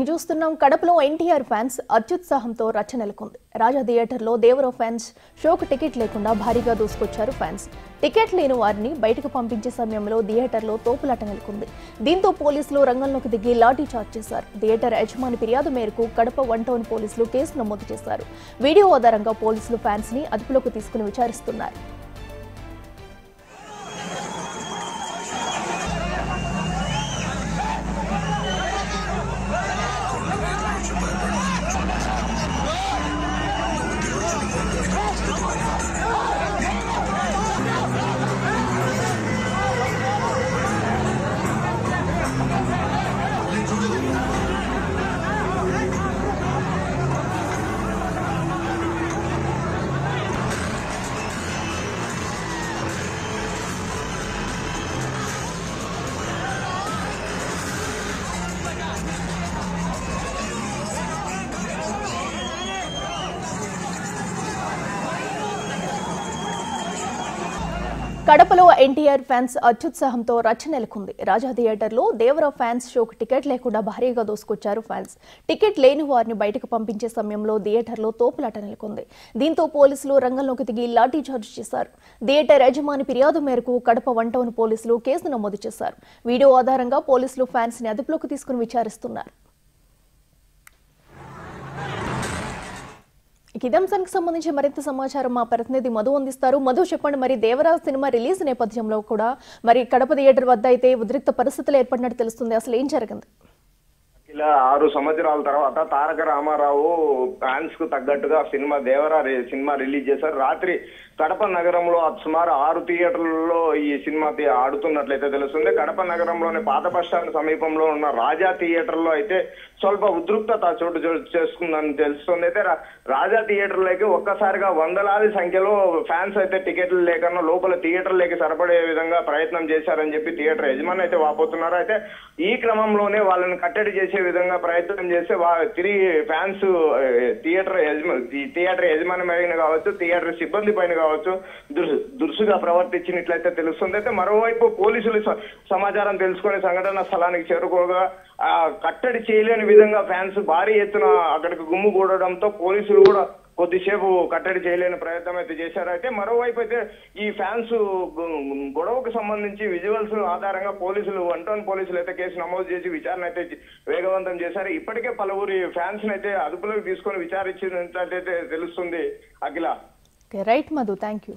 చూస్తున్నాం కడపలో ఎన్టీఆర్ ఫ్యాన్స్ అత్యుత్సాహంతో రచ్చ నెలకొంది. రాజా థియేటర్లో దేవరా ఫ్యాన్స్ షోకు టికెట్ లేకుండా భారీగా దూసుకొచ్చారు ఫ్యాన్స్. టికెట్ లేని వారిని బయటకు పంపించే సమయంలో థియేటర్లో తోపులాట నెలకొంది. దీంతో పోలీసులు రంగంలోకి దిగి లాఠీ చార్జ్ చేశారు. థియేటర్ యజమాని ఫిర్యాదు మేరకు కడప 1 టౌన్ పోలీసులు కేసు నమోదు చేశారు. వీడియో ఆధారంగా పోలీసులు ఫ్యాన్స్ ని అదుపులోకి తీసుకుని విచారిస్తున్నారు. కడపలో ఎన్టీఆర్ ఫ్యాన్స్ అత్యుత్సాహంతో రచ్చ నెలకొంది. రాజా థియేటర్లో దేవరా ఫ్యాన్స్ షోకు టికెట్ లేకుండా భారీగా దూసుకొచ్చారు ఫ్యాన్స్. టికెట్ లేని వారిని బయటకు పంపించే సమయంలో థియేటర్లో తోపులాట నెలకొంది. దీంతో పోలీసులు రంగంలోకి దిగి లాఠీ చార్జ్ చేశారు. థియేటర్ యజమాని ఫిర్యాదు మేరకు కడప 1 టౌన్ పోలీసులు కేసు నమోదు చేశారు. వీడియో ఆధారంగా పోలీసులు ఫ్యాన్స్ ని అదుపులోకి తీసుకుని విచారిస్తున్నారు. ఇదే అంశానికి సంబంధించి మరింత సమాచారం మా ప్రతినిధి మధు అందిస్తారు. మధు, చెప్పండి, మరి దేవరా సినిమా రిలీజ్ నేపథ్యంలో కూడా మరి కడప థియేటర్ వద్ద అయితే ఉద్రిక్త పరిస్థితులు ఏర్పడినట్టు తెలుస్తుంది. అసలు ఏం జరిగింది? ఇలా 6 సంవత్సరాల తర్వాత తారక రామారావు ఫ్యాన్స్ కు తగ్గట్టుగా దేవరా సినిమా రిలీజ్ చేశారు. రాత్రి కడప నగరంలో సుమారు 6 థియేటర్లలో ఈ సినిమా ఆడుతున్నట్లయితే తెలుస్తుంది. కడప నగరంలోని పాత బస్టాండ్ సమీపంలో ఉన్న రాజా థియేటర్ లో అయితే స్వల్ప ఉద్రిక్తత చోటు చేసుకుందని తెలుస్తుంది. అయితే రాజా థియేటర్లోకి ఒక్కసారిగా వందలాది సంఖ్యలో ఫ్యాన్స్ అయితే టికెట్లు లేకన్నా లోపల థియేటర్లోకి సరిపడే విధంగా ప్రయత్నం చేశారని చెప్పి థియేటర్ యజమాని అయితే వాపోతున్నారు. అయితే ఈ క్రమంలోనే వాళ్ళని కట్టడి చేసే విధంగా ప్రయత్నం చేస్తే తిరిగి ఫ్యాన్స్ థియేటర్ యజమాని పైన కావచ్చు, థియేటర్ సిబ్బంది పైన కావచ్చు దురుసుగా ప్రవర్తించినట్లయితే తెలుస్తుంది. అయితే మరోవైపు పోలీసులు సమాచారం తెలుసుకుని సంఘటన స్థలానికి చేరుకోగా కట్టడి చేయలేని విధంగా ఫ్యాన్స్ భారీ ఎత్తున అక్కడికి గుమ్మిగూడడంతో పోలీసులు కూడా కొద్దిసేపు కట్టడి చేయలేని ప్రయత్నం అయితే చేశారు. అయితే మరోవైపు అయితే ఈ ఫ్యాన్స్ గొడవకు సంబంధించి విజువల్స్ ఆధారంగా పోలీసులు 1 టౌన్ పోలీసులు అయితే కేసు నమోదు చేసి విచారణ అయితే వేగవంతం చేశారు. ఇప్పటికే పలువురి ఫ్యాన్స్ అయితే అదుపులోకి తీసుకొని విచారించినట్లయితే తెలుస్తుంది. Akhila. Right Madhu, thank you.